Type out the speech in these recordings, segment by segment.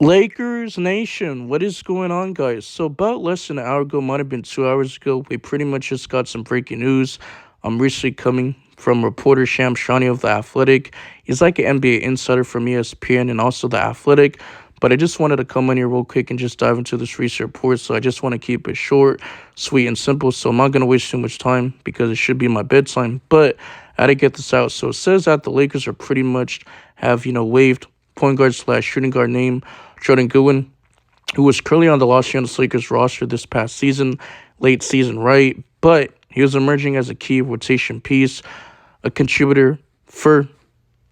Lakers Nation, what is going on, guys? So, about less than an hour ago, might have been 2 hours ago, we pretty much just got some breaking news. I'm recently coming from reporter Sham Shani of The Athletic. He's like an NBA insider from ESPN and also The Athletic. But I just wanted to come on here real quick and just dive into this recent report. So, I just want to keep it short, sweet, and simple. So, I'm not going to waste too much time because it should be my bedtime. But I had to get this out. So, it says that the Lakers are pretty much have, waived point guard slash shooting guard name Goodwin, who was currently on the Los Angeles Lakers roster this past season, late season, right? But he was emerging as a key rotation piece, a contributor for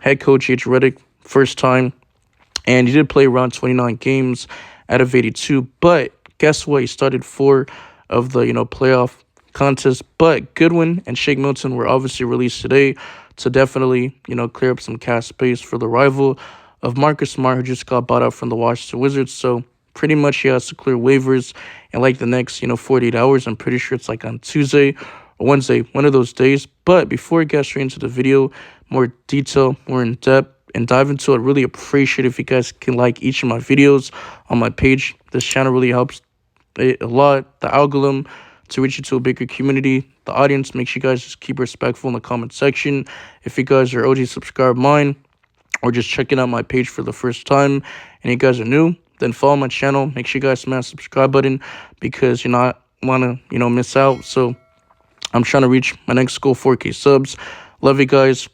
head coach H. Reddick, first time. And he did play around 29 games out of 82. But guess what? He started four of the, playoff contests. But Goodwin and Shake Milton were obviously released today to definitely, clear up some cap space for the rival of Marcus Smart, who just got bought out from the Washington Wizards. So pretty much he has to clear waivers in like the next, 48 hours. I'm pretty sure it's like on Tuesday or Wednesday, one of those days. But before I get straight into the video, more detail, more in depth, and dive into it, really appreciate if you guys can like each of my videos on my page. This channel really helps it a lot. The algorithm to reach you to a bigger community. The audience, make sure you guys just keep respectful in the comment section. If you guys are OG subscribe mine, or just checking out my page for the first time and you guys are new, then follow my channel. Make sure you guys smash the subscribe button because you're not want to, miss out. So I'm trying to reach my next goal, 4K subs. Love you guys.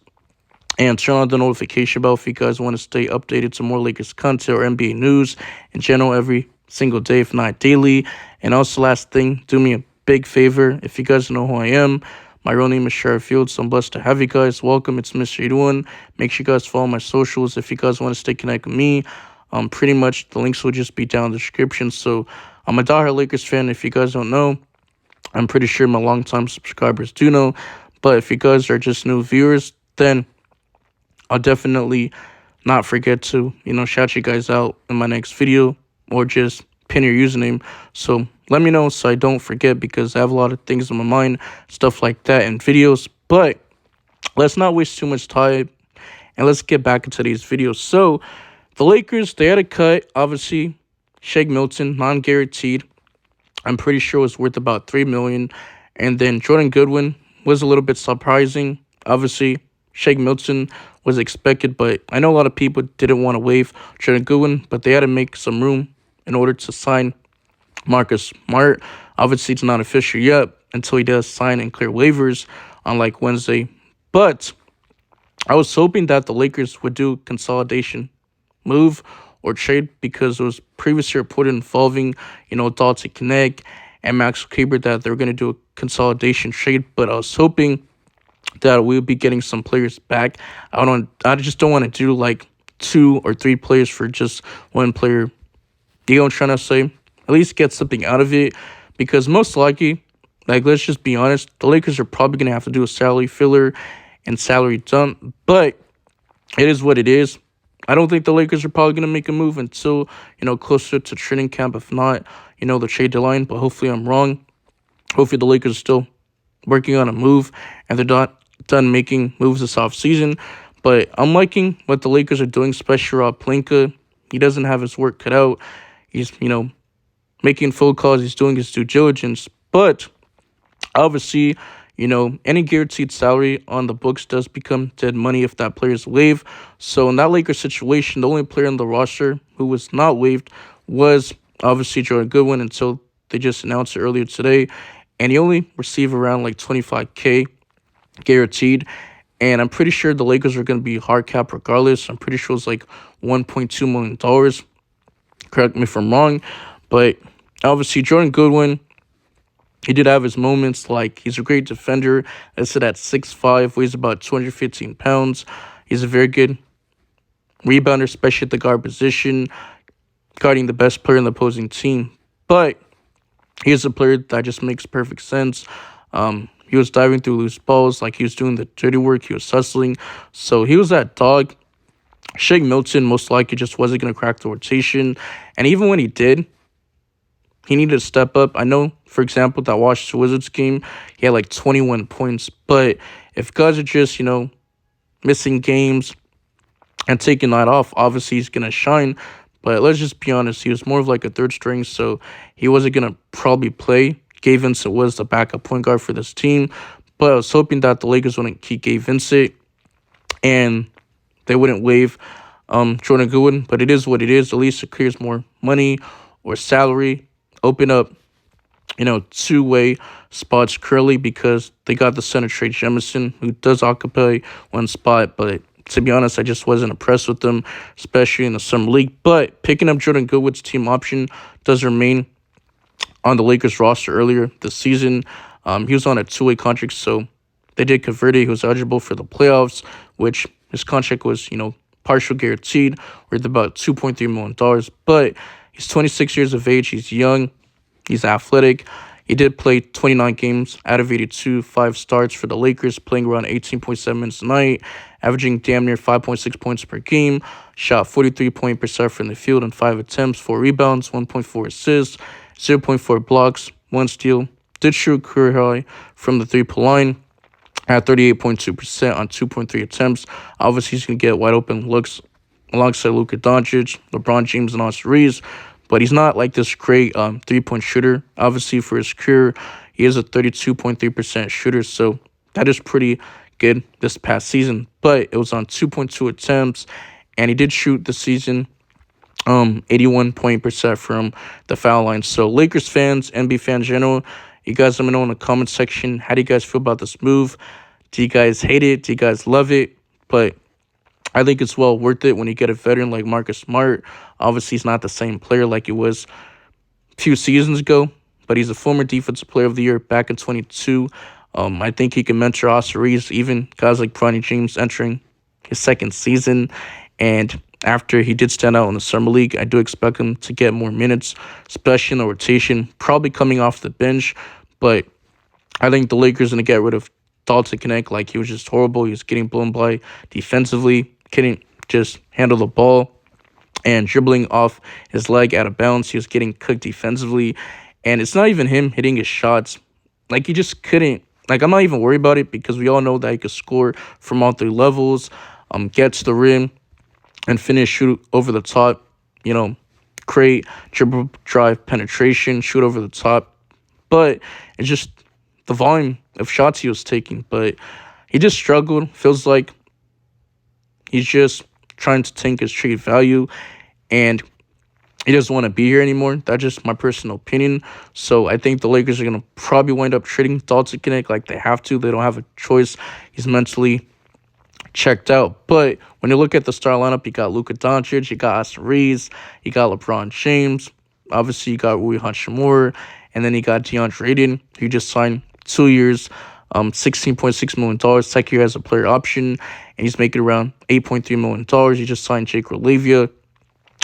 And turn on the notification bell if you guys want to stay updated to more Lakers content or NBA news in general every single day, if not daily. And also, last thing, do me a big favor. If you guys know who I am, my real name is Sheriff Fields, so I'm blessed to have you guys. Welcome, it's Mr. Goodwin. Make sure you guys follow my socials if you guys want to stay connected with me. Pretty much the links will just be down in the description. So I'm a diehard Lakers fan. If you guys don't know, I'm pretty sure my longtime subscribers do know. But if you guys are just new viewers, then I'll definitely not forget to, shout you guys out in my next video or just pin your username. So let me know so I don't forget because I have a lot of things on my mind, stuff like that in videos. But let's not waste too much time and let's get back into these videos. So the Lakers, they had a cut, obviously, Shake Milton, non-guaranteed. I'm pretty sure it was worth about $3 million. And then Jordan Goodwin was a little bit surprising. Obviously, Shake Milton was expected, but I know a lot of people didn't want to waive Jordan Goodwin, but they had to make some room in order to sign Marcus Smart. Obviously, it's not official yet until he does sign and clear waivers on like Wednesday. But I was hoping that the Lakers would do consolidation move or trade because it was previously reported involving, Dalton Connect and Max Kleber that they were going to do a consolidation trade. But I was hoping that we'll be getting some players back. I just don't want to do like 2 or 3 players for just one player. You know what I'm trying to say? At least get something out of it. Because most likely, like, let's just be honest, the Lakers are probably going to have to do a salary filler and salary dump. But it is what it is. I don't think the Lakers are probably going to make a move until, closer to training camp. If not, the trade deadline. But hopefully I'm wrong. Hopefully the Lakers are still working on a move and they're not done making moves this offseason. But I'm liking what the Lakers are doing, especially Rob Pelinka. He doesn't have his work cut out. He's, making phone calls. He's doing his due diligence. But obviously, any guaranteed salary on the books does become dead money if that player is waived. So in that Lakers situation, the only player on the roster who was not waived was obviously Jordan Goodwin until they just announced it earlier today. And he only received around like $25K guaranteed. And I'm pretty sure the Lakers are going to be hard cap regardless. I'm pretty sure it's like $1.2 million. Correct me if I'm wrong. But obviously, Jordan Goodwin, he did have his moments. Like, he's a great defender. I said at 6'5", weighs about 215 pounds. He's a very good rebounder, especially at the guard position, guarding the best player in the opposing team. But he's a player that just makes perfect sense. He was diving through loose balls, like he was doing the dirty work. He was hustling. So he was that dog. Shake Milton most likely just wasn't going to crack the rotation. And even when he did, he needed to step up. I know, for example, that Washington Wizards game, he had like 21 points. But if guys are just, missing games and taking that off, obviously he's going to shine. But let's just be honest, he was more of like a third string, so he wasn't gonna probably play. Gabe Vincent was the backup point guard for this team, but I was hoping that the Lakers wouldn't keep Gabe Vincent and they wouldn't waive Jordan Goodwin. But it is what it is. At least it clears more money or salary, open up two-way spots currently because they got the center Trey Jemison, who does occupy one spot, but to be honest, I just wasn't impressed with them, especially in the summer league. But picking up Jordan Goodwin's team option does remain on the Lakers roster earlier this season. He was on a two-way contract, so they did convert it. He was eligible for the playoffs, which his contract was, partial guaranteed, worth about $2.3 million. But he's 26 years of age. He's young. He's athletic. He did play 29 games out of 82, 5 starts for the Lakers, playing around 18.7 minutes a night, averaging damn near 5.6 points per game, shot 43% from the field in 5 attempts, 4 rebounds, 1.4 assists, 0.4 blocks, 1 steal, did shoot career high from the three-point line at 38.2% on 2.3 attempts. Obviously, he's going to get wide open looks alongside Luka Doncic, LeBron James, and Austin Reeves. But he's not like this great three-point shooter. Obviously, for his career, he is a 32.3% shooter, so that is pretty good this past season. But it was on 2.2 attempts, and he did shoot the season 81% from the foul line. So Lakers fans, NBA fans in general, you guys let me know in the comment section, how do you guys feel about this move? Do you guys hate it? Do you guys love it? But I think it's well worth it when you get a veteran like Marcus Smart. Obviously, he's not the same player like he was a few seasons ago, but he's a former Defensive Player of the Year back in 22. I think he can mentor Austin Reeves, even guys like Bronny James entering his second season. And after he did stand out in the Summer League, I do expect him to get more minutes, especially in the rotation, probably coming off the bench. But I think the Lakers are going to get rid of Dalton Connect. Like, he was just horrible. He was getting blown by defensively, couldn't just handle the ball, and dribbling off his leg out of bounds. He was getting cooked defensively, and it's not even him hitting his shots. Like, he just couldn't. Like, I'm not even worried about it because we all know that he could score from all 3 levels, get to the rim, and finish, shoot over the top, create dribble, drive, penetration, shoot over the top. But it's just the volume of shots he was taking. But he just struggled. Feels like he's just trying to tank his trade value, and he doesn't want to be here anymore. That's just my personal opinion. So I think the Lakers are going to probably wind up trading Dalton Connect like they have to. They don't have a choice. He's mentally checked out. But when you look at the star lineup, you got Luka Doncic, you got Austin Reeves, you got LeBron James. Obviously, you got Rui Hachimura, and then you got DeAndre Ayton, who just signed 2 years, $16.6 million, second year as a player option, and he's making around $8.3 million. He just signed Jake Relavia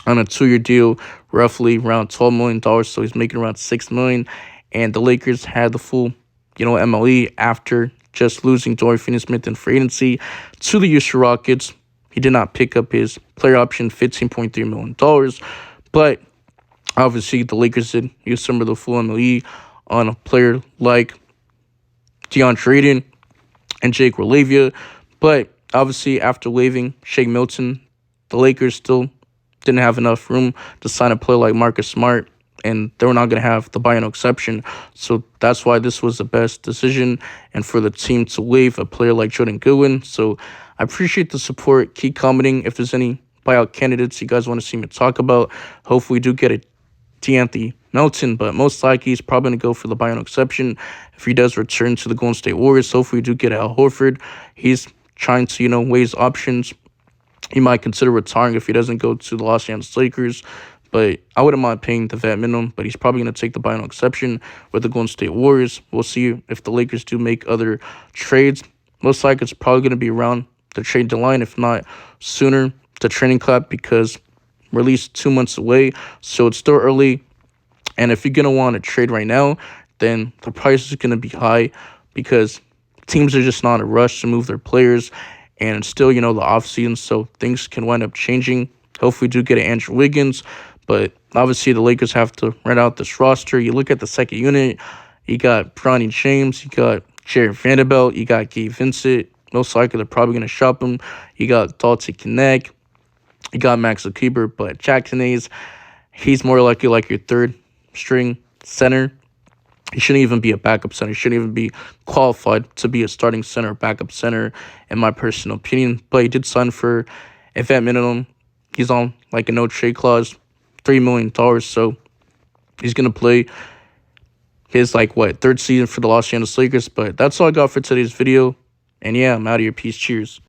on a 2-year deal, roughly around $12 million, so he's making around $6 million. And the Lakers had the full, MLE after just losing Dorian Finney-Smith in free agency to the Houston Rockets. He did not pick up his player option, $15.3 million, but obviously the Lakers did use some of the full MLE on a player like DeAndre Ayton and Jake Relavia. But obviously, after waiving Shake Milton, the Lakers still didn't have enough room to sign a player like Marcus Smart, and they were not going to have the buy-in exception. So that's why this was the best decision, and for the team to waive a player like Jordan Goodwin. So I appreciate the support. Keep commenting if there's any buyout candidates you guys want to see me talk about. Hopefully we do get a D'Anthony Melton, but most likely he's probably going to go for the buyout exception if he does return to the Golden State Warriors. Hopefully we do get Al Horford. He's trying to, weigh his options. He might consider retiring if he doesn't go to the Los Angeles Lakers, but I wouldn't mind paying the vet minimum, but he's probably going to take the buyout exception with the Golden State Warriors. We'll see if the Lakers do make other trades. Most likely it's probably going to be around the trade deadline, if not sooner, the training camp, because we're at least 2 months away, so it's still early. And if you're going to want to trade right now, then the price is going to be high because teams are just not in a rush to move their players, and it's still, the offseason, so things can wind up changing. Hopefully we do get an Andrew Wiggins, but obviously the Lakers have to rent out this roster. You look at the second unit, you got Bronny James, you got Jared Vanderbilt, you got Gabe Vincent. Most likely they're probably going to shop him. You got Dalton Connect. You got Max Kleber, but Jackson Hayes, he's more likely like your third string center. He shouldn't even be a backup center. He shouldn't even be qualified to be a starting center or backup center, in my personal opinion. But he did sign for a vet minimum. He's on like a no trade clause, $3 million. So he's gonna play his like third season for the Los Angeles Lakers. But that's all I got for today's video. And yeah, I'm out of here. Peace. Cheers.